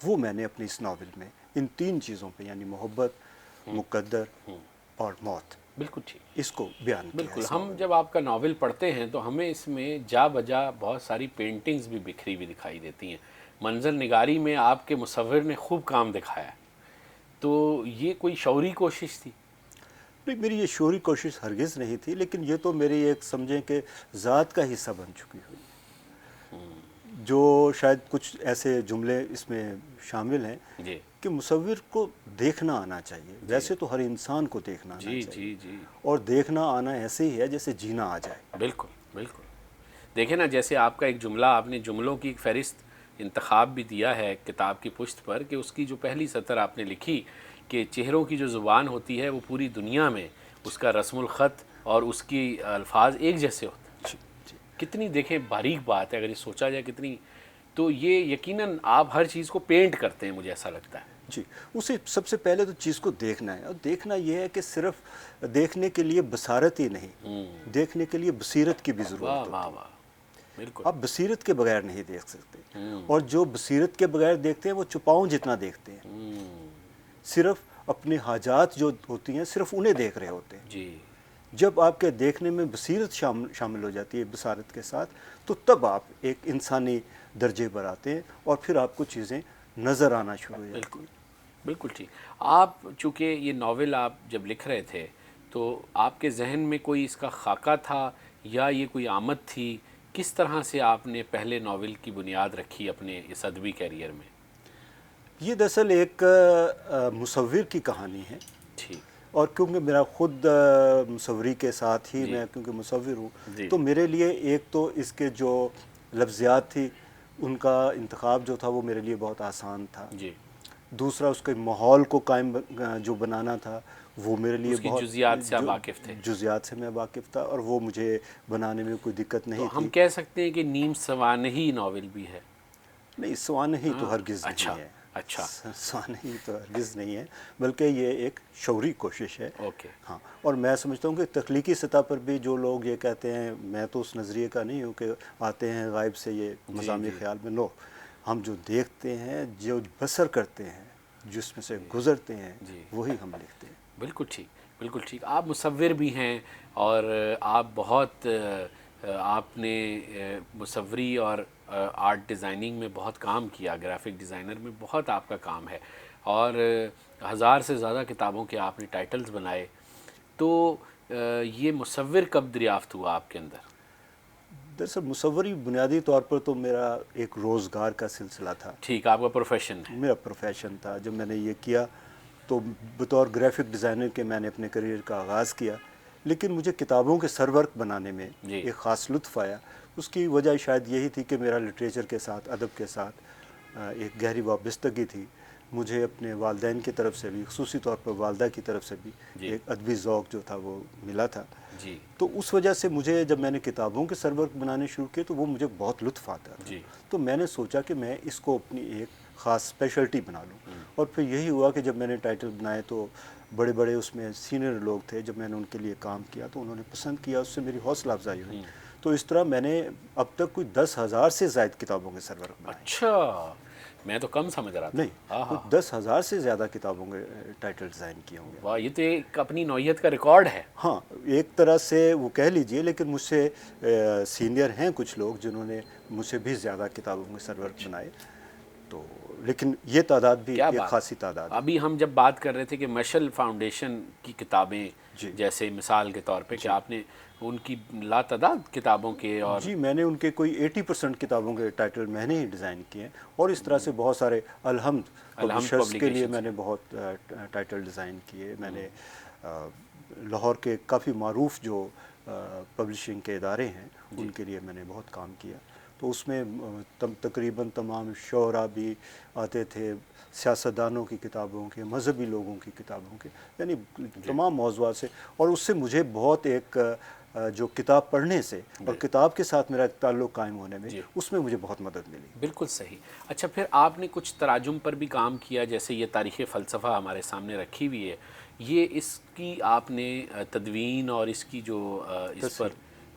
وہ میں نے اپنی اس ناول میں ان 3 چیزوں پہ یعنی محبت، مقدر اور موت، بالکل ٹھیک. اس کو بیان کیا بالکل. ہے اس ہم ناول جب آپ کا ناول پڑھتے ہیں تو ہمیں اس میں جا بجا بہت ساری پینٹنگز بھی بکھری ہوئی دکھائی دیتی ہیں. منظر نگاری میں آپ کے مصور نے خوب کام دکھایا ہے. تو یہ کوئی شعوری کوشش تھی؟ نہیں، میری یہ شعوری کوشش ہرگز نہیں تھی، لیکن یہ تو میری ایک سمجھیں کہ ذات کا حصہ بن چکی ہوئی ہے. جو شاید کچھ ایسے جملے اس میں شامل ہیں جی کہ مصور کو دیکھنا آنا چاہیے. ویسے تو ہر انسان کو دیکھنا آنا جی چاہیے، جی جی اور دیکھنا آنا ایسے ہی ہے جیسے جینا آ جائے. بالکل بالکل. دیکھیں نا، جیسے آپ کا ایک جملہ، آپ نے جملوں کی ایک فہرست انتخاب بھی دیا ہے کتاب کی پشت پر، کہ اس کی جو پہلی سطر آپ نے لکھی کہ چہروں کی جو زبان ہوتی ہے وہ پوری دنیا میں اس کا رسم الخط اور اس کی الفاظ ایک جیسے ہوتے ہیں. جی جی کتنی دیکھیں باریک بات ہے اگر یہ سوچا جائے کتنی. تو یہ یقیناً آپ ہر چیز کو پینٹ کرتے ہیں، مجھے ایسا لگتا ہے. جی. اسے سب سے پہلے تو چیز کو دیکھنا ہے، اور دیکھنا یہ ہے کہ صرف دیکھنے کے لیے بصارت ہی نہیں، دیکھنے کے لیے بصیرت کی بھی واہ ضرورت واہ ہوتی ہے. واہ. بالکل. آپ بصیرت کے بغیر نہیں دیکھ سکتے، اور جو بصیرت کے بغیر دیکھتے ہیں وہ چھپاؤں جتنا دیکھتے ہیں. صرف اپنی حاجات جو ہوتی ہیں صرف انہیں دیکھ رہے ہوتے ہیں. جی جب آپ کے دیکھنے میں بصیرت شامل ہو جاتی ہے بصارت کے ساتھ، تو تب آپ ایک انسانی درجے پر آتے ہیں، اور پھر آپ کو چیزیں نظر آنا شروع ہو جاتی بالکل ہیں. بالکل ٹھیک. آپ چونکہ یہ ناول آپ جب لکھ رہے تھے تو آپ کے ذہن میں کوئی اس کا خاکہ تھا یا یہ کوئی آمد تھی؟ کس طرح سے آپ نے پہلے ناول کی بنیاد رکھی اپنے اس ادبی کیریئر میں؟ یہ دراصل ایک مصور کی کہانی ہے، ٹھیک. اور کیونکہ میرا خود مصوری کے ساتھ ہی جی میں کیونکہ مصور ہوں، جی تو میرے لیے ایک تو اس کے جو لفظیات تھی ان کا انتخاب جو تھا وہ میرے لیے بہت آسان تھا. جی. دوسرا اس کے ماحول کو قائم جو بنانا تھا وہ میرے لیے اس کی بہت جزیات سے آپ واقف تھے. جزیات سے میں واقف تھا، اور وہ مجھے بنانے میں کوئی دقت تو نہیں ہم تھی. کہہ سکتے ہیں کہ نیم سوانحی ناول بھی ہے. نہیں، سوانحی تو ہاں. ہرگز اچھا نہیں ہے. اچھا. سوانحی تو ہرگز نہیں ہے، بلکہ یہ ایک شعوری کوشش ہے. اوکے. ہاں، اور میں سمجھتا ہوں کہ تخلیقی سطح پر بھی جو لوگ یہ کہتے ہیں، میں تو اس نظریے کا نہیں ہوں کہ آتے ہیں غائب سے یہ مضامین جی. خیال میں. نو، ہم جو دیکھتے ہیں، جو بسر کرتے ہیں، جس میں سے گزرتے ہیں، جی. وہی ہم لکھتے ہیں. بالکل ٹھیک بالکل ٹھیک. آپ مصور بھی ہیں اور آپ بہت آپ نے مصوری اور آرٹ ڈیزائننگ میں بہت کام کیا، گرافک ڈیزائنر میں بہت آپ کا کام ہے، اور 1000 سے زیادہ کتابوں کے آپ نے ٹائٹلز بنائے. تو یہ مصور کب دریافت ہوا آپ کے اندر؟ دراصل مصوری بنیادی طور پر تو میرا ایک روزگار کا سلسلہ تھا، ٹھیک، آپ کا پروفیشن ہے. میرا پروفیشن تھا. جب میں نے یہ کیا تو بطور گرافک ڈیزائنر کے میں نے اپنے کریئر کا آغاز کیا، لیکن مجھے کتابوں کے سرورق بنانے میں جی. ایک خاص لطف آیا. اس کی وجہ شاید یہی تھی کہ میرا لٹریچر کے ساتھ، ادب کے ساتھ ایک گہری وابستگی تھی. مجھے اپنے والدین کی طرف سے بھی، خصوصی طور پر والدہ کی طرف سے بھی جی. ایک ادبی ذوق جو تھا وہ ملا تھا. جی تو اس وجہ سے مجھے جب میں نے کتابوں کے سرورق بنانے شروع کیے تو وہ مجھے بہت لطف آتا تھا. جی. تو میں نے سوچا کہ میں اس کو اپنی ایک خاص اسپیشلٹی بنا لوں. اور پھر یہی ہوا کہ جب میں نے ٹائٹل بنائے تو بڑے بڑے اس میں سینئر لوگ تھے. جب میں نے ان کے لیے کام کیا تو انہوں نے پسند کیا، اس سے میری حوصلہ افزائی ہوئی. تو اس طرح میں نے اب تک کوئی 10,000 سے زائد کتابوں کے سرورق بنائے. اچھا، میں تو کم سمجھ رہا تھا. نہیں، کوئی 10,000 سے زیادہ کتابوں کے ٹائٹل ڈیزائن کیے ہوں گے. واہ، یہ تو ایک اپنی نوعیت کا ریکارڈ ہے. ہاں، ایک طرح سے وہ کہہ لیجئے، لیکن مجھ سے سینئر ہیں کچھ لوگ جنہوں نے مجھ سے بھی زیادہ کتابوں کے سرورق بنائے. تو لیکن یہ تعداد بھی کیا ایک بات. خاصی تعداد ہے. ابھی ہم جب بات کر رہے تھے کہ مشل فاؤنڈیشن کی کتابیں، جی. جیسے مثال کے طور پہ کہ آپ نے ان کی لاتعداد کتابوں کے، اور جی، میں نے ان کے کوئی 80% کتابوں کے ٹائٹل میں نے ہی ڈیزائن کیے ہیں، اور اس طرح سے بہت سارے الحمد پبلشرز کے لیے میں نے بہت ٹائٹل ڈیزائن کیے. میں نے لاہور کے کافی معروف جو پبلشنگ کے ادارے ہیں ان کے لیے میں نے بہت کام کیا. تو اس میں تقریباً تمام شعراء بھی آتے تھے، سیاستدانوں کی کتابوں کے، مذہبی لوگوں کی کتابوں کے، یعنی تمام موضوعات سے. اور اس سے مجھے بہت ایک جو کتاب پڑھنے سے اور کتاب کے ساتھ میرا تعلق قائم ہونے میں، اس میں مجھے بہت مدد ملی. بالکل صحیح. اچھا، پھر آپ نے کچھ تراجم پر بھی کام کیا، جیسے یہ تاریخ فلسفہ ہمارے سامنے رکھی ہوئی ہے، یہ اس کی آپ نے تدوین اور اس کی جو اس پر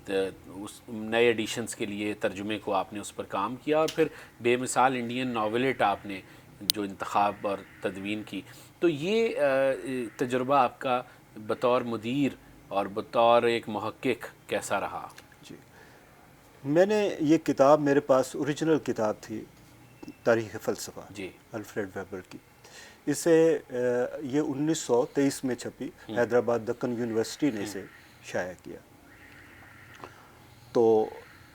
اس نئے ایڈیشنز کے لیے ترجمے کو آپ نے اس پر کام کیا، اور پھر بے مثال انڈین ناولٹ آپ نے جو انتخاب اور تدوین کی، تو یہ تجربہ آپ کا بطور مدیر اور بطور ایک محقق کیسا رہا؟ جی، میں نے یہ کتاب، میرے پاس اوریجنل کتاب تھی تاریخ فلسفہ جی الفریڈ ویبر کی. اسے یہ 1923 میں چھپی، حیدرآباد دکن یونیورسٹی نے اسے شائع کیا. تو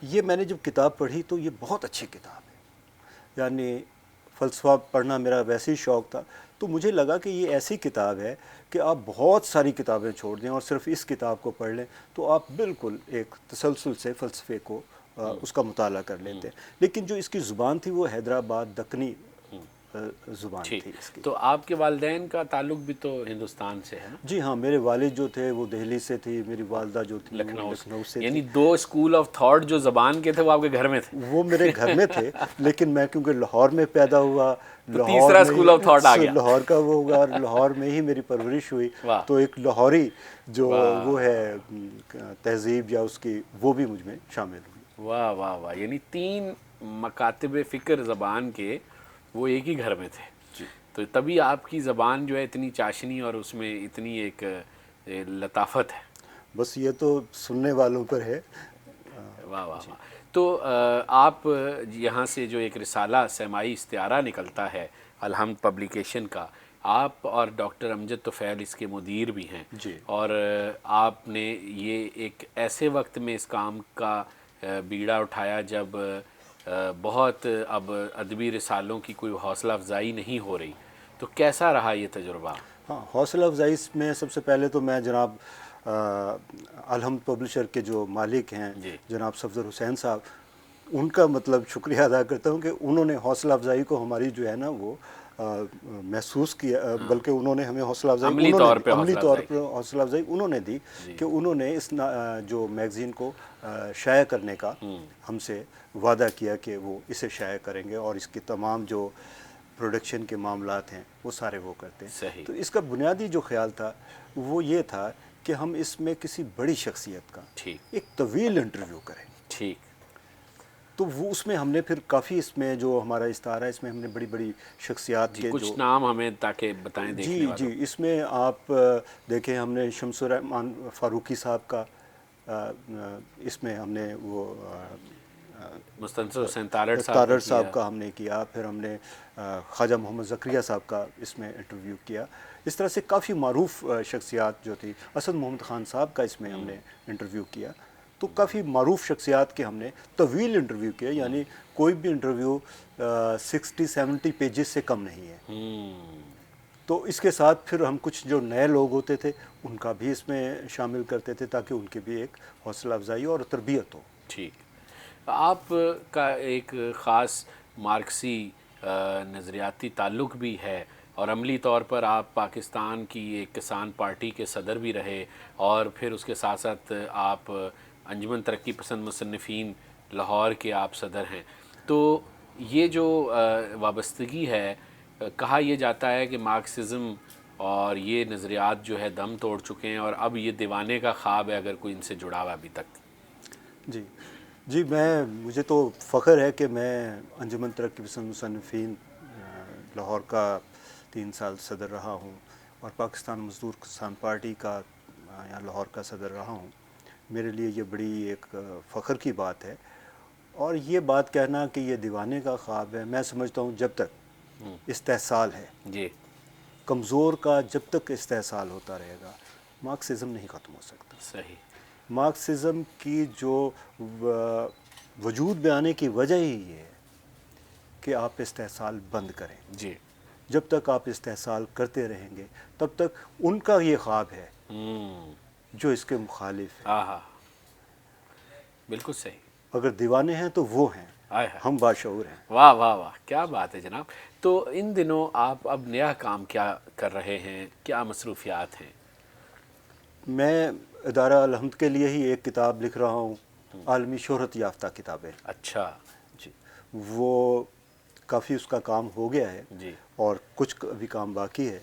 یہ میں نے جب کتاب پڑھی تو یہ بہت اچھی کتاب ہے. یعنی فلسفہ پڑھنا میرا ویسے ہی شوق تھا، تو مجھے لگا کہ یہ ایسی کتاب ہے کہ آپ بہت ساری کتابیں چھوڑ دیں اور صرف اس کتاب کو پڑھ لیں تو آپ بالکل ایک تسلسل سے فلسفے کو اس کا مطالعہ کر لیتے ہیں. لیکن جو اس کی زبان تھی وہ حیدرآباد دکنی زبان ٹھیک. تھی اس کی. تو آپ کے والدین کا تعلق بھی تو ہندوستان سے ہے نا؟ جی ہاں، میرے والد جو تھے وہ دہلی سے تھی، میری والدہ جو تھی وہ لکھنؤ سے. لکھنؤ سے یعنی تھی. 2 اسکول آف تھاٹ جو زبان کے تھے وہ آپ کے گھر میں تھے. وہ میرے گھر میں تھے، لیکن میں کیونکہ لاہور میں پیدا ہوا، تو تیسرا اسکول آف تھاٹ آ گیا. لاہور کا وہ ہوگا اور لاہور میں ہی میری پرورش ہوئی. واہ. تو ایک لاہوری جو وہ ہے تہذیب یا اس کی، وہ بھی مجھ میں شامل ہوئی. واہ واہ واہ. یعنی 3 مکاتب فکر زبان کے وہ ایک ہی گھر میں تھے. تو تبھی آپ کی زبان جو ہے اتنی چاشنی اور اس میں اتنی ایک لطافت ہے. بس یہ تو سننے والوں پر ہے. واہ واہ واہ. تو آپ یہاں سے جو ایک رسالہ سیمائی استعارہ نکلتا ہے الحمد پبلیکیشن کا، آپ اور ڈاکٹر امجد طفیل اس کے مدیر بھی ہیں. جی. اور آپ نے یہ ایک ایسے وقت میں اس کام کا بیڑا اٹھایا جب بہت اب ادبی رسالوں کی کوئی حوصلہ افزائی نہیں ہو رہی. تو کیسا رہا یہ تجربہ؟ ہاں، حوصلہ افزائی میں سب سے پہلے تو میں جناب الحمد پبلشر کے جو مالک ہیں جی. جناب صفدر حسین صاحب، ان کا مطلب شکریہ ادا کرتا ہوں کہ انہوں نے حوصلہ افزائی کو ہماری جو ہے نا وہ محسوس کیا، بلکہ انہوں نے ہمیں حوصلہ افزائی عملی طور پہ عملی طور پر حوصلہ افزائی انہوں نے دی کہ انہوں نے اس جو میگزین کو شائع کرنے کا ہم سے وعدہ کیا کہ وہ اسے شائع کریں گے اور اس کی تمام جو پروڈکشن کے معاملات ہیں وہ سارے وہ کرتے ہیں. صحیح. تو اس کا بنیادی جو خیال تھا وہ یہ تھا کہ ہم اس میں کسی بڑی شخصیت کا ٹھیک ایک طویل انٹرویو کریں. ٹھیک. تو وہ اس میں ہم نے پھر کافی، اس میں جو ہمارا استعارہ ہے اس میں ہم نے بڑی بڑی شخصیات کے کچھ جو نام ہمیں تاکہ بتائیں دیکھنے والوں. جی اس میں آپ دیکھیں، ہم نے شمس الرحمان فاروقی صاحب کا اس میں ہم نے وہ مستنصر حسین تارڑ تارڑ صاحب کا ہم نے کیا، پھر ہم نے خواجہ محمد زکریا صاحب کا اس میں انٹرویو کیا. اس طرح سے کافی معروف شخصیات جو تھی، اسد محمد خان صاحب کا اس میں ہم نے انٹرویو کیا. تو کافی معروف شخصیات کے ہم نے طویل انٹرویو کیا. یعنی کوئی بھی انٹرویو 60-70 پیجز سے کم نہیں ہے. تو اس کے ساتھ پھر ہم کچھ جو نئے لوگ ہوتے تھے ان کا بھی اس میں شامل کرتے تھے تاکہ ان کی بھی ایک حوصلہ افزائی اور تربیت ہو. ٹھیک. آپ کا ایک خاص مارکسی نظریاتی تعلق بھی ہے اور عملی طور پر آپ پاکستان کی ایک کسان پارٹی کے صدر بھی رہے، اور پھر اس کے ساتھ ساتھ آپ انجمن ترقی پسند مصنفین لاہور کے آپ صدر ہیں. تو یہ جو وابستگی ہے، کہا یہ جاتا ہے کہ مارکسزم اور یہ نظریات جو ہے دم توڑ چکے ہیں اور اب یہ دیوانے کا خواب ہے اگر کوئی ان سے جڑا ہوا ابھی تک. جی مجھے تو فخر ہے کہ میں انجمن ترقی پسند مصنفین لاہور کا 3 سال صدر رہا ہوں اور پاکستان مزدور کسان پارٹی کا یہاں لاہور کا صدر رہا ہوں. میرے لیے یہ بڑی ایک فخر کی بات ہے. اور یہ بات کہنا کہ یہ دیوانے کا خواب ہے، میں سمجھتا ہوں جب تک استحصال ہے، جی کمزور کا جب تک استحصال ہوتا رہے گا، مارکسزم نہیں ختم ہو سکتا. صحیح. مارکسزم کی جو وجود میں آنے کی وجہ ہی یہ ہے کہ آپ استحصال بند کریں. جی. جب تک آپ استحصال کرتے رہیں گے تب تک ان کا یہ خواب ہے جو اس کے مخالف ہے. ہاں بالکل صحیح. اگر دیوانے ہیں تو وہ ہیں، ہم باشعور ہیں. واہ واہ واہ، کیا بات ہے جناب. تو ان دنوں آپ اب نیا کام کیا کر رہے ہیں، کیا مصروفیات ہیں؟ میں ادارہ الحمد کے لیے ہی ایک کتاب لکھ رہا ہوں، عالمی شہرت یافتہ کتابیں. اچھا. جی وہ کافی اس کا کام ہو گیا ہے جی. اور کچھ ابھی کام باقی ہے.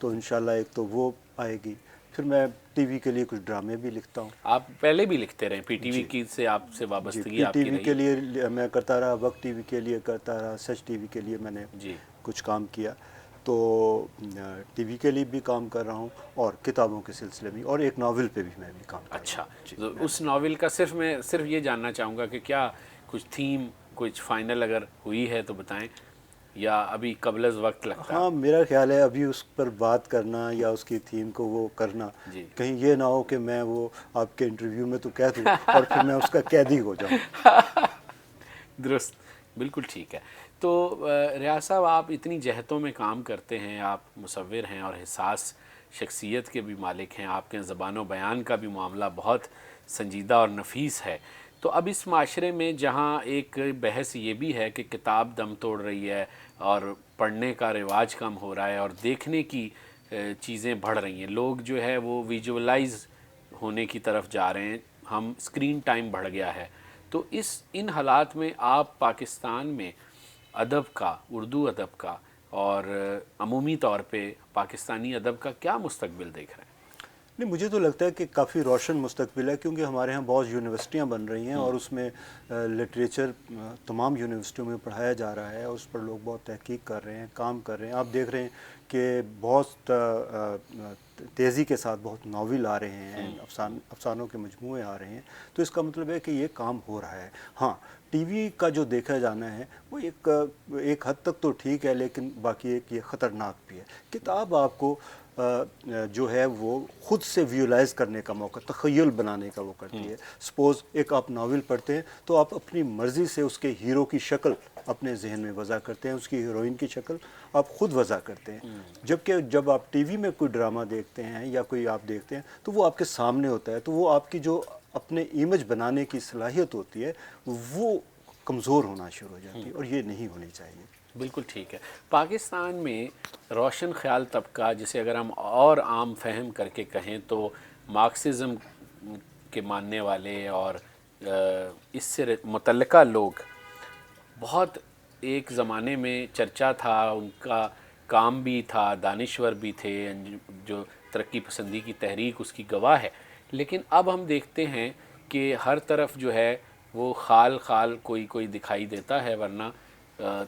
تو انشاءاللہ ایک تو وہ آئے گی، پھر میں ٹی وی کے لیے کچھ ڈرامے بھی لکھتا ہوں. آپ پہلے بھی لکھتے رہے, پی ٹی وی کی سے آپ سے جی, وابستگی پی آپ ٹی کی وی کے رہی؟ لیے میں کرتا رہا, وقت ٹی وی کے لیے کرتا رہا, سچ ٹی وی کے لیے میں نے جی کچھ کام کیا. تو ٹی وی کے لیے بھی کام کر رہا ہوں اور کتابوں کے سلسلے میں, اور ایک ناول پہ بھی میں بھی کام کر رہا اچھا, ہوں. جی, تو اس ناول کا میں صرف یہ جاننا چاہوں گا کہ کیا کچھ تھیم کچھ فائنل اگر ہوئی ہے تو بتائیں, یا ابھی قبل از وقت لگتا ہے؟ ہاں, میرا خیال ہے ابھی اس پر بات کرنا یا اس کی تھیم کو وہ کرنا, جی کہیں یہ نہ ہو کہ میں وہ آپ کے انٹرویو میں تو کہہ دوں اور پھر میں اس کا قیدی ہو جاؤں. درست, بالکل ٹھیک ہے. تو ریاض صاحب, آپ اتنی جہتوں میں کام کرتے ہیں, آپ مصور ہیں اور حساس شخصیت کے بھی مالک ہیں, آپ کے زبان و بیان کا بھی معاملہ بہت سنجیدہ اور نفیس ہے. تو اب اس معاشرے میں جہاں ایک بحث یہ بھی ہے کہ کتاب دم توڑ رہی ہے اور پڑھنے کا رواج کم ہو رہا ہے اور دیکھنے کی چیزیں بڑھ رہی ہیں, لوگ جو ہے وہ ویژولائز ہونے کی طرف جا رہے ہیں, ہم اسکرین ٹائم بڑھ گیا ہے. تو ان حالات میں آپ پاکستان میں ادب کا, اردو ادب کا اور عمومی طور پہ پاکستانی ادب کا کیا مستقبل دیکھ رہے ہیں؟ نہیں, مجھے تو لگتا ہے کہ کافی روشن مستقبل ہے, کیونکہ ہمارے ہاں بہت یونیورسٹیاں بن رہی ہیں اور اس میں لٹریچر تمام یونیورسٹیوں میں پڑھایا جا رہا ہے, اس پر لوگ بہت تحقیق کر رہے ہیں, کام کر رہے ہیں. آپ دیکھ رہے ہیں کہ بہت تیزی کے ساتھ بہت ناول آ رہے ہیں, افسانوں کے مجموعے آ رہے ہیں. تو اس کا مطلب ہے کہ یہ کام ہو رہا ہے. ہاں, ٹی وی کا جو دیکھا جانا ہے وہ ایک حد تک تو ٹھیک ہے, لیکن باقی ایک یہ خطرناک بھی ہے. کتاب آپ کو جو ہے وہ خود سے ویولائز کرنے کا موقع, تخیل بنانے کا وہ کرتی ہے. سپوز ایک آپ ناول پڑھتے ہیں تو آپ اپنی مرضی سے اس کے ہیرو کی شکل اپنے ذہن میں وضع کرتے ہیں, اس کی ہیروئن کی شکل آپ خود وضع کرتے ہیں. جبکہ جب آپ ٹی وی میں کوئی ڈرامہ دیکھتے ہیں یا کوئی آپ دیکھتے ہیں تو وہ آپ کے سامنے ہوتا ہے, تو وہ آپ کی جو اپنے امیج بنانے کی صلاحیت ہوتی ہے وہ کمزور ہونا شروع ہو جاتی ہے, اور یہ نہیں ہونی چاہیے. بالکل ٹھیک ہے. پاکستان میں روشن خیال طبقہ, جسے اگر ہم اور عام فہم کر کے کہیں تو مارکسزم کے ماننے والے اور اس سے متعلقہ لوگ, بہت ایک زمانے میں چرچا تھا, ان کا کام بھی تھا, دانشور بھی تھے, جو ترقی پسندی کی تحریک اس کی گواہ ہے. لیکن اب ہم دیکھتے ہیں کہ ہر طرف جو ہے وہ خال خال کوئی دکھائی دیتا ہے, ورنہ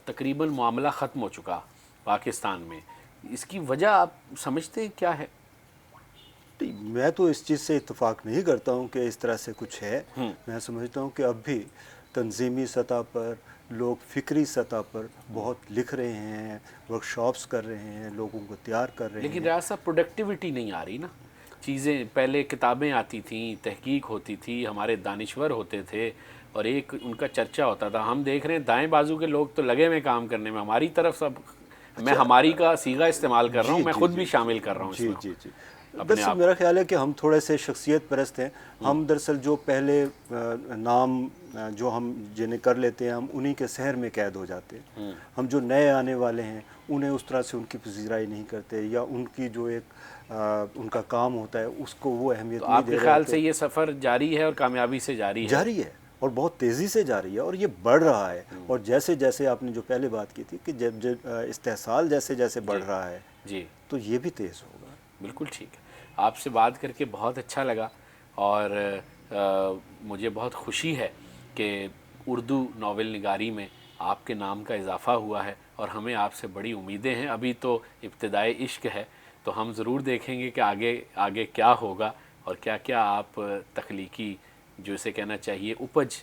تقریباً معاملہ ختم ہو چکا پاکستان میں. اس کی وجہ آپ سمجھتے ہیں کیا ہے؟ میں تو اس چیز سے اتفاق نہیں کرتا ہوں کہ اس طرح سے کچھ ہے. میں سمجھتا ہوں کہ اب بھی تنظیمی سطح پر, لوگ فکری سطح پر بہت لکھ رہے ہیں, ورک شاپس کر رہے ہیں, لوگوں کو تیار کر رہے لیکن ہیں. ریاست پروڈکٹیوٹی نہیں آ رہی نا. چیزیں پہلے کتابیں آتی تھیں, تحقیق ہوتی تھی, ہمارے دانشور ہوتے تھے اور ایک ان کا چرچا ہوتا تھا. ہم دیکھ رہے ہیں دائیں بازو کے لوگ تو لگے ہوئے کام کرنے میں, ہماری طرف سب, میں ہماری کا صیغہ استعمال کر رہا ہوں, جی میں جی خود جی بھی شامل کر رہا ہوں اس جی میں جی جی اپنے دراصل آپ میرا کو. خیال ہے کہ ہم تھوڑے سے شخصیت پرست ہیں. ہم دراصل جو پہلے نام جو ہم جنہیں کر لیتے ہیں, ہم انہی کے سحر میں قید ہو جاتے ہیں. ہم جو نئے آنے والے ہیں انہیں اس طرح سے ان کی پذیرائی نہیں کرتے, یا ان کی جو ایک ان کا کام ہوتا ہے اس کو وہ تو اہمیت نہیں آپ کے دے رہے خیال ہوتے. سے یہ سفر جاری ہے اور کامیابی سے جاری ہے؟ جاری ہے اور بہت تیزی سے جاری ہے, اور یہ بڑھ رہا ہے. اور جیسے جیسے آپ نے جو پہلے بات کی تھی کہ جب استحصال جیسے جیسے جی بڑھ رہا ہے جی, تو یہ بھی تیز ہوگا. بالکل ٹھیک ہے. آپ سے بات کر کے بہت اچھا لگا, اور مجھے بہت خوشی ہے کہ اردو ناول نگاری میں آپ کے نام کا اضافہ ہوا ہے, اور ہمیں آپ سے بڑی امیدیں ہیں. ابھی تو ابتدائے عشق ہے, تو ہم ضرور دیکھیں گے کہ آگے کیا ہوگا, اور کیا کیا آپ تخلیقی, جو اسے کہنا چاہیے اپج,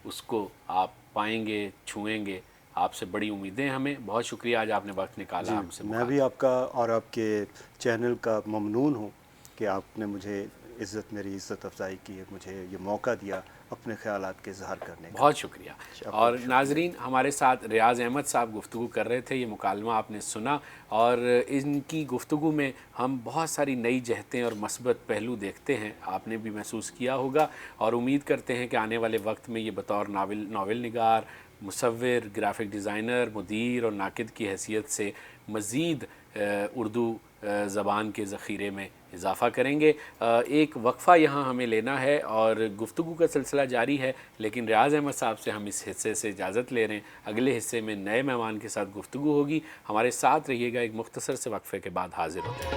اس کو آپ پائیں گے, چھوئیں گے. آپ سے بڑی امیدیں ہمیں. بہت شکریہ آج آپ نے وقت نکالا جی, ہم سے میں بھی مخاطب. آپ کا اور آپ کے چینل کا ممنون ہوں کہ آپ نے مجھے میری عزت افزائی کی, مجھے یہ موقع دیا اپنے خیالات کے اظہار کرنے کا. بہت شکریہ. آپ کا اور بھی شکریہ. ناظرین, ہمارے ساتھ ریاض احمد صاحب گفتگو کر رہے تھے, یہ مکالمہ آپ نے سنا, اور ان کی گفتگو میں ہم بہت ساری نئی جہتیں اور مثبت پہلو دیکھتے ہیں, آپ نے بھی محسوس کیا ہوگا. اور امید کرتے ہیں کہ آنے والے وقت میں یہ بطور ناول نگار, مصور, گرافک ڈیزائنر, مدیر اور ناقد کی حیثیت سے مزید اردو زبان کے ذخیرے میں اضافہ کریں گے. ایک وقفہ یہاں ہمیں لینا ہے, اور گفتگو کا سلسلہ جاری ہے, لیکن ریاض احمد صاحب سے ہم اس حصے سے اجازت لے رہے ہیں. اگلے حصے میں نئے مہمان کے ساتھ گفتگو ہوگی. ہمارے ساتھ رہیے گا. ایک مختصر سے وقفے کے بعد حاضر ہوتے ہیں.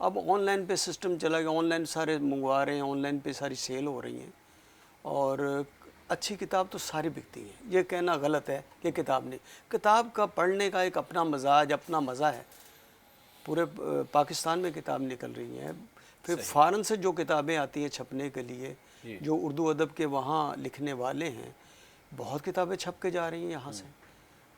اب آن لائن پہ سسٹم چلا گیا، آن لائن سارے منگوا رہے ہیں، آن لائن پہ ساری سیل ہو رہی ہیں، اور اچھی کتاب تو ساری بکتی ہیں، یہ کہنا غلط ہے کہ کتاب نہیں، کتاب کا پڑھنے کا ایک اپنا مزاج، اپنا مزہ ہے، پورے پاکستان میں کتاب نکل رہی ہیں، پھر فارن سے جو کتابیں آتی ہیں چھپنے کے لیے، جو اردو ادب کے وہاں لکھنے والے ہیں، بہت کتابیں چھپ کے جا رہی ہیں یہاں سے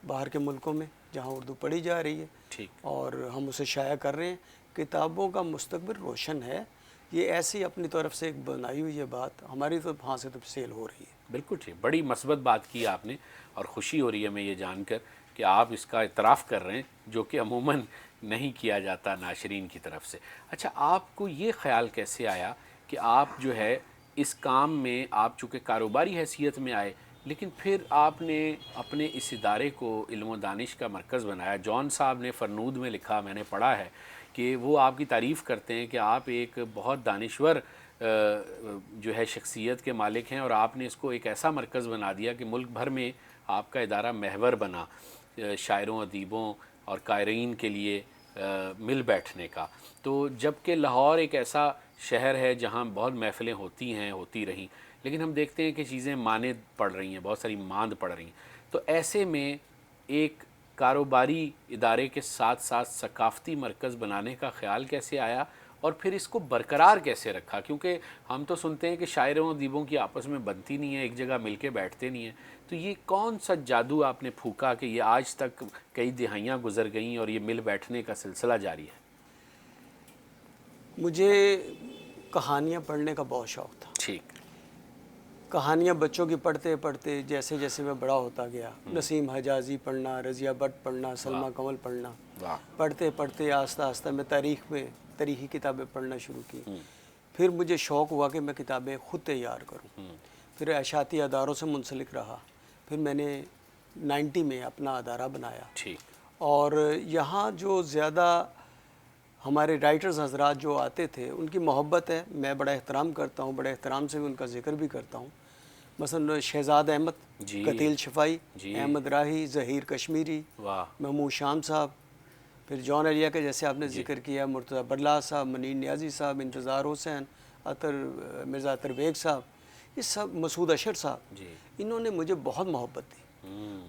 باہر کے ملکوں میں جہاں اردو پڑھی جا رہی ہے، ٹھیک، اور ہم اسے شائع کر رہے ہیں۔ کتابوں کا مستقبل روشن ہے، یہ ایسی اپنی طرف سے ایک بنائی ہوئی ہے بات، ہماری تو وہاں سے تو سیل ہو رہی ہے۔ بالکل ٹھیک، بڑی مثبت بات کی آپ نے، اور خوشی ہو رہی ہے میں یہ جان کر کہ آپ اس کا اعتراف کر رہے ہیں، جو کہ عموماً نہیں کیا جاتا ناشرین کی طرف سے۔ اچھا، آپ کو یہ خیال کیسے آیا کہ آپ جو ہے اس کام میں، آپ چونکہ کاروباری حیثیت میں آئے، لیکن پھر آپ نے اپنے اس ادارے کو علم و دانش کا مرکز بنایا؟ جان صاحب نے فرنود میں لکھا، میں نے پڑھا ہے کہ وہ آپ کی تعریف کرتے ہیں کہ آپ ایک بہت دانشور جو ہے شخصیت کے مالک ہیں، اور آپ نے اس کو ایک ایسا مرکز بنا دیا کہ ملک بھر میں آپ کا ادارہ محور بنا شاعروں، ادیبوں اور قارئین کے لیے مل بیٹھنے کا۔ تو جب کہ لاہور ایک ایسا شہر ہے جہاں بہت محفلیں ہوتی ہیں، ہوتی رہیں، لیکن ہم دیکھتے ہیں کہ چیزیں ماند پڑ رہی ہیں، بہت ساری ماند پڑ رہی ہیں، تو ایسے میں ایک کاروباری ادارے کے ساتھ ساتھ ثقافتی مرکز بنانے کا خیال کیسے آیا، اور پھر اس کو برقرار کیسے رکھا؟ کیونکہ ہم تو سنتے ہیں کہ شاعروں و ادیبوں کی آپس میں بنتی نہیں ہے، ایک جگہ مل کے بیٹھتے نہیں ہیں، تو یہ کون سا جادو آپ نے پھونکا کہ یہ آج تک کئی دہائیاں گزر گئیں اور یہ مل بیٹھنے کا سلسلہ جاری ہے؟ مجھے کہانیاں پڑھنے کا بہت شوق تھا، ٹھیک، کہانیاں بچوں کی پڑھتے پڑھتے جیسے جیسے میں بڑا ہوتا گیا، نسیم حجازی پڑھنا، رضیہ بٹ پڑھنا، سلمیٰ کمل پڑھنا، واہ، پڑھتے پڑھتے آہستہ آہستہ میں تاریخی کتابیں پڑھنا شروع کی، پھر مجھے شوق ہوا کہ میں کتابیں خود تیار کروں، پھر اشاعتی اداروں سے منسلک رہا، پھر میں نے 90 میں اپنا ادارہ بنایا، ٹھیک، اور یہاں جو زیادہ ہمارے رائٹرز حضرات جو آتے تھے ان کی محبت ہے، میں بڑا احترام کرتا ہوں، بڑے احترام سے بھی ان کا ذکر بھی کرتا ہوں، مثلا شہزاد احمد، جی، قتیل شفائی، جی، احمد راہی، ظہیر کشمیری، واہ، محمود شام صاحب، پھر جون علیہ کا جیسے آپ نے ذکر کیا، مرتضیٰ برلا صاحب، منیر نیازی صاحب، انتظار حسین، مرزا عطر بیگ صاحب، یہ سب، مسعود اشر صاحب، جی، انہوں نے مجھے بہت محبت دی،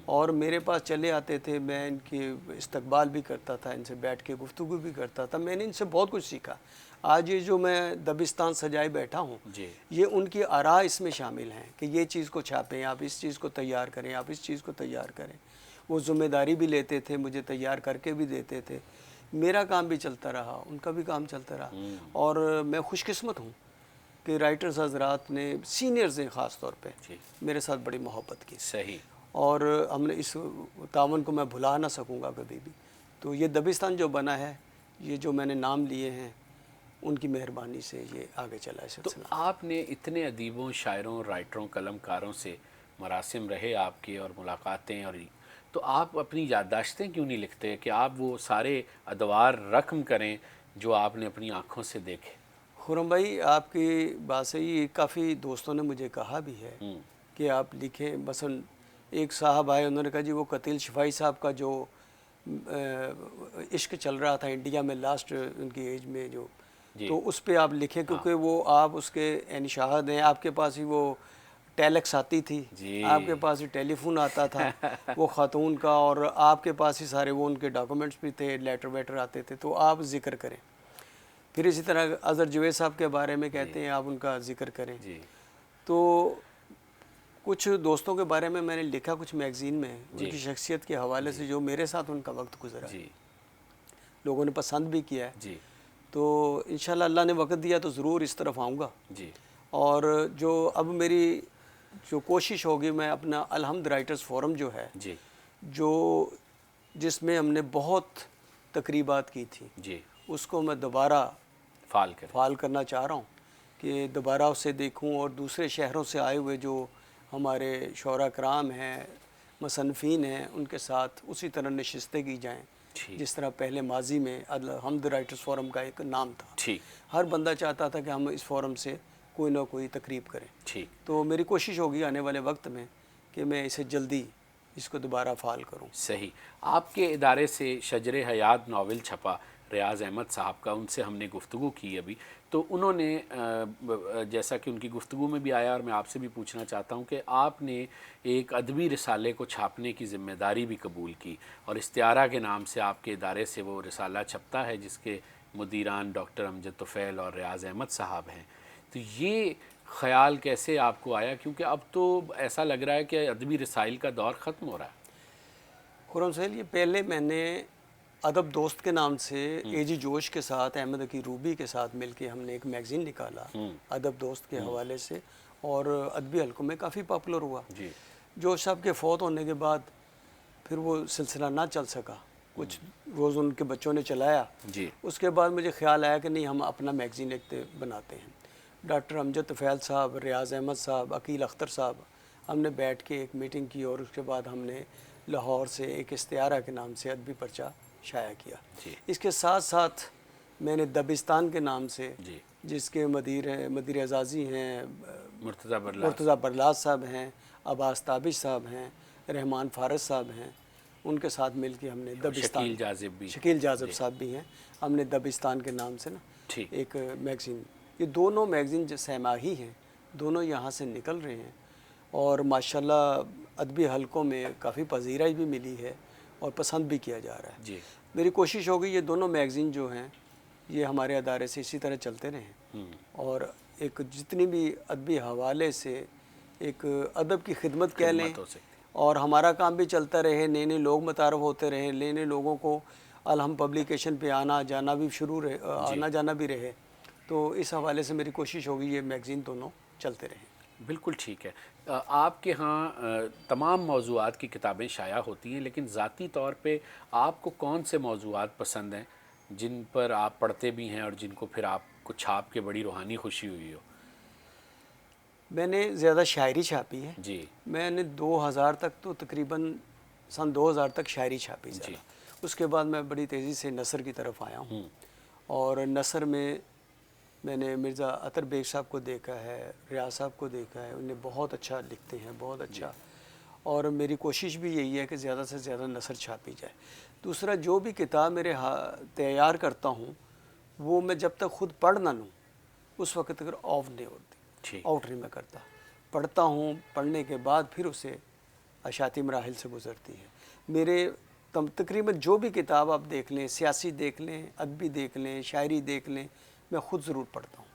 اور میرے پاس چلے آتے تھے، میں ان کی استقبال بھی کرتا تھا، ان سے بیٹھ کے گفتگو بھی کرتا تھا، میں نے ان سے بہت کچھ سیکھا۔ آج یہ جو میں دبستان سجائے بیٹھا ہوں، جی، یہ ان کی آراء اس میں شامل ہیں کہ یہ چیز کو چھاپیں، آپ اس چیز کو تیار کریں، آپ اس چیز کو تیار کریں۔ وہ ذمہ داری بھی لیتے تھے، مجھے تیار کر کے بھی دیتے تھے، میرا کام بھی چلتا رہا، ان کا بھی کام چلتا رہا، اور میں خوش قسمت ہوں کہ رائٹرز حضرات نے، سینئرز نے خاص طور پہ جی، میرے ساتھ بڑی محبت کی، صحیح، اور ہم نے اس تعاون کو میں بھلا نہ سکوں گا کبھی بھی۔ تو یہ دبستان جو بنا ہے، یہ جو میں نے نام لیے ہیں، ان کی مہربانی سے یہ آگے چلا ہے تو سلسلہ۔ آپ نے اتنے ادیبوں، شاعروں، رائٹروں، قلم کاروں سے مراسم رہے آپ کے، اور ملاقاتیں، اور تو آپ اپنی یادداشتیں کیوں نہیں لکھتے کہ آپ وہ سارے ادوار رقم کریں جو آپ نے اپنی آنکھوں سے دیکھے؟ خرم بھائی، آپ کی بات صحیح، کافی دوستوں نے مجھے کہا بھی ہے کہ آپ لکھیں، مثلا ایک صاحب آئے، انہوں نے کہا جی وہ قتیل شفائی صاحب کا جو عشق چل رہا تھا انڈیا میں لاسٹ ان کی ایج میں جو، جی، تو اس پہ آپ لکھیں، کیونکہ وہ آپ اس کے عین شاہد ہیں، آپ کے پاس ہی وہ ٹیلیکس آتی تھی، جی، آپ کے پاس ہی ٹیلی فون آتا تھا وہ خاتون کا، اور آپ کے پاس ہی سارے وہ ان کے ڈاکومنٹس بھی تھے، لیٹر ویٹر آتے تھے، تو آپ ذکر کریں۔ پھر اسی طرح اظہر جوید صاحب کے بارے میں کہتے ہیں آپ ان کا ذکر کریں۔ جی، تو کچھ دوستوں کے بارے میں نے لکھا کچھ میگزین میں، ان جی، کی شخصیت کے حوالے سے جو میرے ساتھ ان کا وقت گزرا ہے، جی، لوگوں نے پسند بھی کیا ہے، جی، تو انشاءاللہ اللہ نے وقت دیا تو ضرور اس طرف آؤں گا۔ جی، اور جو اب میری جو کوشش ہوگی، میں اپنا الحمد رائٹرز فورم جو ہے، جی، جو جس میں ہم نے بہت تقریبات کی تھی، جی، اس کو میں دوبارہ فعال کریں، فعال کرنا چاہ رہا ہوں کہ دوبارہ اسے دیکھوں، اور دوسرے شہروں سے آئے ہوئے جو ہمارے شعراء کرام ہیں، مصنفین ہیں، ان کے ساتھ اسی طرح نشستیں کی جائیں ٹھیک، جس طرح پہلے ماضی میں الحمد رائٹرز فورم کا ایک نام تھا۔ ٹھیک، ہر بندہ چاہتا تھا کہ ہم اس فورم سے کوئی نہ کوئی تقریب کریں، ٹھیک، تو میری کوشش ہوگی آنے والے وقت میں کہ میں اسے جلدی اس کو دوبارہ فعال کروں۔ صحیح۔ آپ کے ادارے سے شجر حیات ناول چھپا، ریاض احمد صاحب کا، ان سے ہم نے گفتگو کی ابھی، تو انہوں نے جیسا کہ ان کی گفتگو میں بھی آیا اور میں آپ سے بھی پوچھنا چاہتا ہوں کہ آپ نے ایک ادبی رسالے کو چھاپنے کی ذمہ داری بھی قبول کی، اور استعارہ کے نام سے آپ کے ادارے سے وہ رسالہ چھپتا ہے جس کے مدیران ڈاکٹر امجد طفیل اور ریاض احمد صاحب ہیں۔ تو یہ خیال کیسے آپ کو آیا، کیونکہ اب تو ایسا لگ رہا ہے کہ ادبی رسائل کا دور ختم ہو رہا ہے؟ خرم سہیل، یہ پہلے میں نے ادب دوست کے نام سے اے جی جوش کے ساتھ، احمد عقیل روبی کے ساتھ مل کے ہم نے ایک میگزین نکالا ادب دوست کے حوالے سے، اور ادبی حلقوں میں کافی پاپولر ہوا۔ جی جوش صاحب کے فوت ہونے کے بعد پھر وہ سلسلہ نہ چل سکا، کچھ روز ان کے بچوں نے چلایا، جی اس کے بعد مجھے خیال آیا کہ نہیں، ہم اپنا میگزین ایک بناتے ہیں۔ ڈاکٹر امجد طفیل صاحب، ریاض احمد صاحب، عقیل اختر صاحب، ہم نے بیٹھ کے ایک میٹنگ کی، اور اس کے بعد ہم نے لاہور سے ایک استعارہ کے نام سے ادبی پرچہ شائع کیا۔ جی اس کے ساتھ ساتھ میں نے دبستان کے نام سے، جی جس کے مدیر اعزازی ہیں مرتضیٰ برلاس صاحب ہیں، عباس تابش صاحب ہیں، رحمان فارس صاحب ہیں، ان کے ساتھ مل کے ہم نے دبستان، شکیل جاذب بھی، شکیل جاذب صاحب بھی ہیں، ہم نے دبستان کے نام سے نا ٹھیک، ایک میگزین، یہ دونوں میگزین جو سہماہی ہیں، دونوں یہاں سے نکل رہے ہیں، اور ماشاءاللہ ادبی حلقوں میں کافی پذیرائی بھی ملی ہے اور پسند بھی کیا جا رہا ہے۔ جی میری کوشش ہوگی یہ دونوں میگزین جو ہیں یہ ہمارے ادارے سے اسی طرح چلتے رہیں، اور ایک جتنی بھی ادبی حوالے سے ایک ادب کی خدمت کہہ لیں، خدمت ہو سکتی اور ہمارا کام بھی چلتا رہے، نئے نئے لوگ متعارف ہوتے رہیں، نئے نئے لوگوں کو الہم پبلیکیشن پہ آنا جانا بھی آنا جانا بھی رہے، تو اس حوالے سے میری کوشش ہوگی یہ میگزین دونوں چلتے رہیں۔ بالکل ٹھیک ہے۔ آپ کے ہاں تمام موضوعات کی کتابیں شائع ہوتی ہیں، لیکن ذاتی طور پہ آپ کو کون سے موضوعات پسند ہیں جن پر آپ پڑھتے بھی ہیں اور جن کو پھر آپ کو چھاپ کے بڑی روحانی خوشی ہوئی ہو؟ میں نے زیادہ شاعری چھاپی ہے، جی میں نے 2000 تک تو تقریباً سن 2000 تک شاعری چھاپی زیادہ، اس کے بعد میں بڑی تیزی سے نثر کی طرف آیا ہوں، اور نثر میں نے مرزا عطر بیگ صاحب کو دیکھا ہے، ریاض صاحب کو دیکھا ہے، انہیں بہت اچھا لکھتے ہیں، بہت اچھا، اور میری کوشش بھی یہی ہے کہ زیادہ سے زیادہ نثر چھاپی جائے۔ دوسرا، جو بھی کتاب میرے تیار کرتا ہوں وہ میں جب تک خود پڑھ نہ لوں اس وقت تک آف نہیں ہوتی، ٹھیک، آؤٹ نہیں میں کرتا، پڑھتا ہوں، پڑھنے کے بعد پھر اسے اشاعتی مراحل سے گزرتی ہے۔ میرے تقریباً جو بھی کتاب آپ دیکھ لیں، سیاسی دیکھ لیں، ادبی دیکھ لیں، شاعری دیکھ لیں، میں خود ضرور پڑھتا ہوں،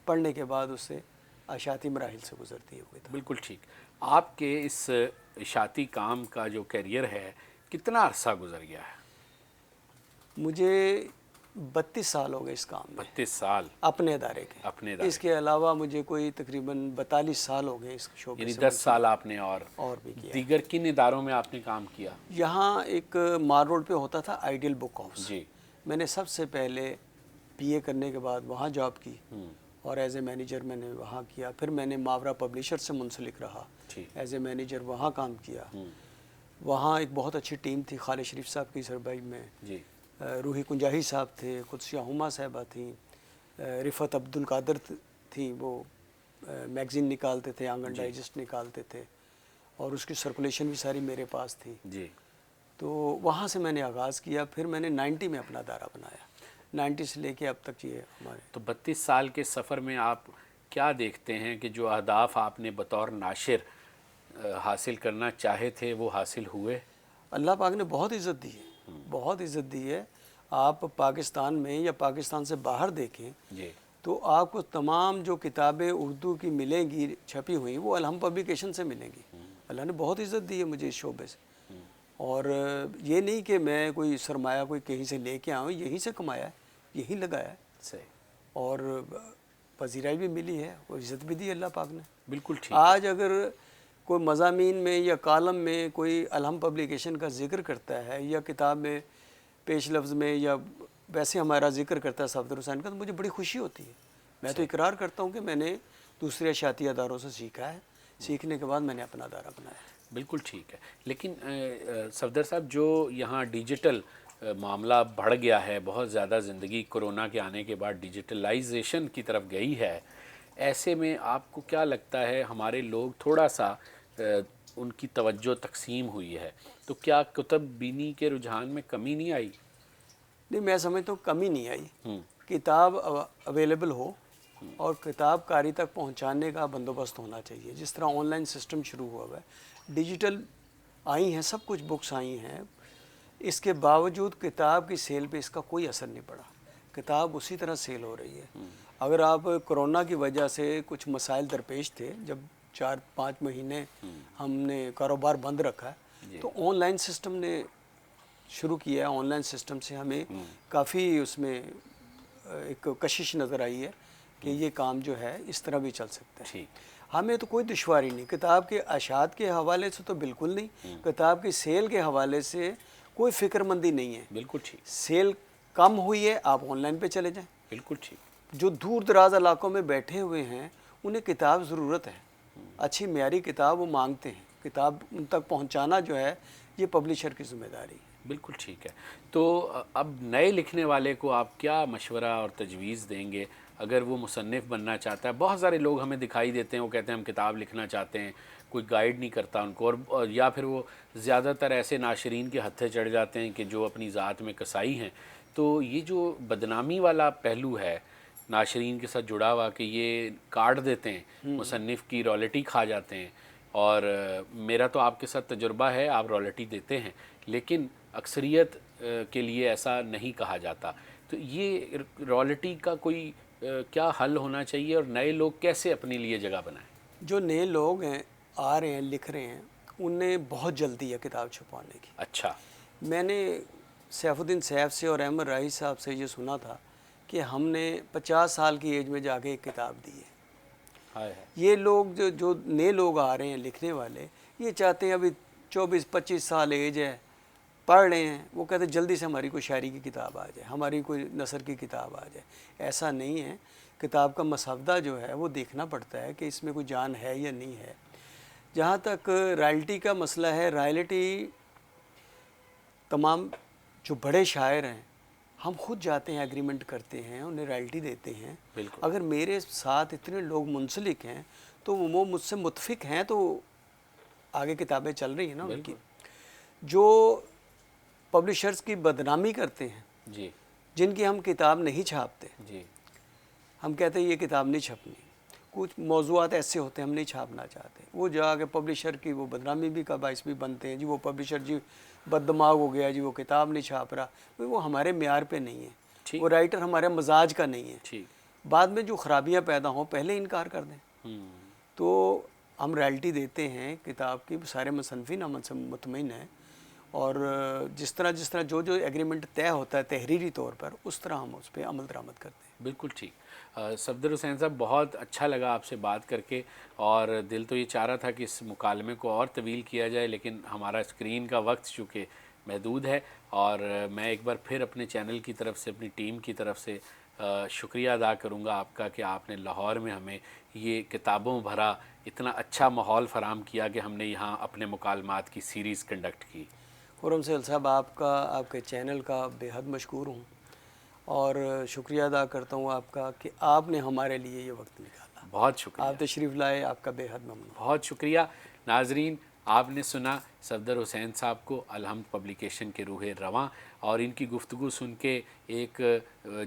پڑھنے کے بعد اس سے اشاعتی مراحل سے گزرتی ہے وہ کتاب۔ بالکل ٹھیک۔ آپ کے اس اشاعتی کام کا جو کیریئر ہے کتنا عرصہ گزر گیا ہے؟ مجھے 32 سال ہو گئے اس کام میں، 32 سال اپنے ادارے کے۔ اپنے ادارے، اس کے علاوہ مجھے کوئی تقریباً 42 سال ہو گئے اس شعبے یعنی سے، 10 سال آپ نے اور بھی کیا۔ دیگر کن اداروں میں آپ نے کام کیا؟ یہاں ایک مار روڈ پہ ہوتا تھا آئیڈیل بک ہاؤس، جی میں نے سب سے پہلے پی اے کرنے کے بعد وہاں جاب کی، اور ایز اے مینیجر میں نے وہاں کیا، پھر میں نے ماورا پبلیشر سے منسلک رہا، ٹھیک، ایز اے مینیجر وہاں کام کیا۔ وہاں ایک بہت اچھی ٹیم تھی خالد شریف صاحب کی سربراہی میں، جی روحی کنجاہی صاحب تھے، قدسیہ ہما صاحبہ تھیں، رفعت عبد القادر تھیں، وہ میگزین نکالتے تھے، آنگن ڈائجسٹ نکالتے تھے، اور اس کی سرکولیشن بھی ساری میرے پاس تھی۔ جی تو وہاں سے میں نے آغاز کیا، پھر میں نے 90 میں اپنا ادارہ بنایا، 90 سے لے کے اب تک یہ ہمارے۔ تو 32 سال کے سفر میں آپ کیا دیکھتے ہیں کہ جو اہداف آپ نے بطور ناشر حاصل کرنا چاہے تھے وہ حاصل ہوئے؟ اللہ پاک نے بہت عزت دی ہے، بہت عزت دی ہے۔ آپ پاکستان میں یا پاکستان سے باہر دیکھیں جی تو آپ کو تمام جو کتابیں اردو کی ملیں گی چھپی ہوئی وہ الہم پبلیکیشن سے ملیں گی۔ اللہ نے بہت عزت دی ہے مجھے اس شعبے سے، اور یہ نہیں کہ میں کوئی سرمایہ کوئی کہیں سے لے کے آؤں، یہیں سے کمایا ہے، یہیں لگایا ہے، صحیح، اور پذیرائی بھی ملی ہے اور عزت بھی دی اللہ پاک نے۔ بالکل ٹھیک، آج اگر کوئی مضامین میں یا کالم میں کوئی الہم پبلیکیشن کا ذکر کرتا ہے، یا کتاب میں پیش لفظ میں یا ویسے ہمارا ذکر کرتا ہے صفدر حسین کا، تو مجھے بڑی خوشی ہوتی ہے۔ میں تو اقرار کرتا ہوں کہ میں نے دوسرے اشاعتی اداروں سے سیکھا ہے، سیکھنے کے بعد میں نے اپنا ادارہ بنایا۔ بالکل ٹھیک ہے، لیکن صفدر صاحب جو یہاں ڈیجیٹل معاملہ بڑھ گیا ہے، بہت زیادہ زندگی کورونا کے آنے کے بعد ڈیجیٹلائزیشن کی طرف گئی ہے، ایسے میں آپ کو کیا لگتا ہے ہمارے لوگ تھوڑا سا ان کی توجہ تقسیم ہوئی ہے، تو کیا کتب بینی کے رجحان میں کمی نہیں آئی؟ نہیں میں سمجھتا ہوں کمی نہیں آئی. کتاب اویلیبل ہو اور کتاب کاری تک پہنچانے کا بندوبست ہونا چاہیے. جس طرح آن لائن سسٹم شروع ہوا ہے, ڈیجیٹل آئی ہیں, سب کچھ بکس آئی ہیں, اس کے باوجود کتاب کی سیل پہ اس کا کوئی اثر نہیں پڑا. کتاب اسی طرح سیل ہو رہی ہے. اگر آپ کرونا کی وجہ سے کچھ مسائل درپیش تھے, جب 4-5 مہینے ہم نے کاروبار بند رکھا ہے, تو آن لائن سسٹم نے شروع کیا ہے. آن لائن سسٹم سے ہمیں کافی اس میں ایک کشش نظر آئی ہے کہ یہ کام جو ہے اس طرح بھی چل سکتا ہے. ہمیں تو کوئی دشواری نہیں, کتاب کے اشاعت کے حوالے سے تو بالکل نہیں, کتاب کی سیل کے حوالے سے کوئی فکر مندی نہیں ہے. بالکل ٹھیک. سیل کم ہوئی ہے, آپ آن لائن پہ چلے جائیں. بالکل ٹھیک. جو دور دراز علاقوں میں بیٹھے ہوئے ہیں انہیں کتاب ضرورت ہے, اچھی معیاری کتاب وہ مانگتے ہیں. کتاب ان تک پہنچانا جو ہے یہ پبلشر کی ذمہ داری ہے. بالکل ٹھیک ہے. تو اب نئے لکھنے والے کو آپ کیا مشورہ اور تجویز دیں گے اگر وہ مصنف بننا چاہتا ہے؟ بہت سارے لوگ ہمیں دکھائی دیتے ہیں, وہ کہتے ہیں ہم کتاب لکھنا چاہتے ہیں, کوئی گائیڈ نہیں کرتا ان کو, اور یا پھر وہ زیادہ تر ایسے ناشرین کے ہتھے چڑھ جاتے ہیں کہ جو اپنی ذات میں کسائی ہیں. تو یہ جو بدنامی والا پہلو ہے ناشرین کے ساتھ جڑا ہوا کہ یہ کاٹ دیتے ہیں, مصنف کی رائلٹی کھا جاتے ہیں, اور میرا تو آپ کے ساتھ تجربہ ہے, آپ رائلٹی دیتے ہیں, لیکن اکثریت کے لیے ایسا نہیں کہا جاتا. تو یہ رائلٹی کا کوئی کیا حل ہونا چاہیے, اور نئے لوگ کیسے اپنے لیے جگہ بنائیں؟ جو نئے لوگ ہیں, آ رہے ہیں, لکھ رہے ہیں, انہیں بہت جلدی ہے کتاب چھپانے کی. اچھا. میں نے سیف الدین سیف سے اور احمد راہی صاحب سے یہ سنا تھا کہ ہم نے 50 سال کی ایج میں جا کے ایک کتاب دی ہے. یہ لوگ جو نئے لوگ آ رہے ہیں لکھنے والے, یہ چاہتے ہیں ابھی 24-25 سال ایج ہے, پڑھ رہے ہیں, وہ کہتے ہیں جلدی سے ہماری کوئی شاعری کی کتاب آ جائے, ہماری کوئی نثر کی کتاب آ جائے. ایسا نہیں ہے. کتاب کا مسودہ جو ہے وہ دیکھنا پڑتا ہے کہ اس میں کوئی جان ہے یا نہیں ہے. جہاں تک رائلٹی کا مسئلہ ہے, رائلٹی تمام جو بڑے شاعر ہیں ہم خود جاتے ہیں, ایگریمنٹ کرتے ہیں, انہیں رائلٹی دیتے ہیں. اگر میرے ساتھ اتنے لوگ منسلک ہیں تو وہ مجھ سے متفق ہیں, تو آگے کتابیں چل رہی ہیں نا ان کی. جو پبلشرز کی بدنامی کرتے ہیں, جی, جن کی ہم کتاب نہیں چھاپتے, جی, ہم کہتے ہیں یہ کتاب نہیں چھپنی, کچھ موضوعات ایسے ہوتے ہیں ہم نہیں چھاپنا چاہتے, وہ جا کے پبلشر کی وہ بدنامی بھی کا باعث بھی بنتے ہیں. جی وہ پبلشر جی بد دماغ ہو گیا, جی وہ کتاب نہیں چھاپ رہا. وہ ہمارے معیار پہ نہیں ہے, وہ رائٹر ہمارے مزاج کا نہیں ہے. بعد میں جو خرابیاں پیدا ہوں پہلے انکار کر دیں. تو ہم رائلٹی دیتے ہیں کتاب کی, سارے مصنفین ہم سے مطمئن ہیں, اور جس طرح جو ایگریمنٹ طے ہوتا ہے تحریری طور پر, اس طرح ہم اس پہ عمل درآمد کرتے ہیں. بالکل ٹھیک. صفدر حسین صاحب, بہت اچھا لگا آپ سے بات کر کے, اور دل تو یہ چاہ رہا تھا کہ اس مکالمے کو اور طویل کیا جائے, لیکن ہمارا اسکرین کا وقت چونکہ محدود ہے. اور میں ایک بار پھر اپنے چینل کی طرف سے, اپنی ٹیم کی طرف سے شکریہ ادا کروں گا آپ کا کہ آپ نے لاہور میں ہمیں یہ کتابوں بھرا اتنا اچھا ماحول فراہم کیا کہ ہم نے یہاں اپنے مکالمات کی سیریز کنڈکٹ کی. خرم سہیل صاحب, آپ کے چینل کا بے حد مشکور ہوں, اور شکریہ ادا کرتا ہوں آپ کا کہ آپ نے ہمارے لیے یہ وقت نکالا. بہت شکریہ. آپ تشریف لائے, آپ کا بے حد ممنون. بہت شکریہ. ناظرین, آپ نے سنا صفدر حسین صاحب کو, الحمد پبلیکیشن کے روح رواں, اور ان کی گفتگو سن کے ایک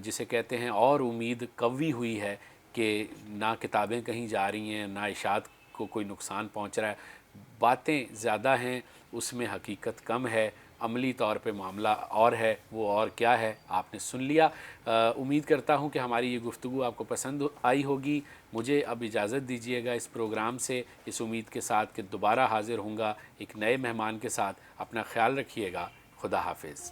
جسے کہتے ہیں اور امید قوی ہوئی ہے کہ نہ کتابیں کہیں جا رہی ہیں, نہ اشاعت کو کوئی نقصان پہنچ رہا ہے. باتیں زیادہ ہیں, اس میں حقیقت کم ہے, عملی طور پہ معاملہ اور ہے, وہ اور کیا ہے آپ نے سن لیا. امید کرتا ہوں کہ ہماری یہ گفتگو آپ کو پسند آئی ہوگی. مجھے اب اجازت دیجیے گا اس پروگرام سے, اس امید کے ساتھ کہ دوبارہ حاضر ہوں گا ایک نئے مہمان کے ساتھ. اپنا خیال رکھیے گا. خدا حافظ.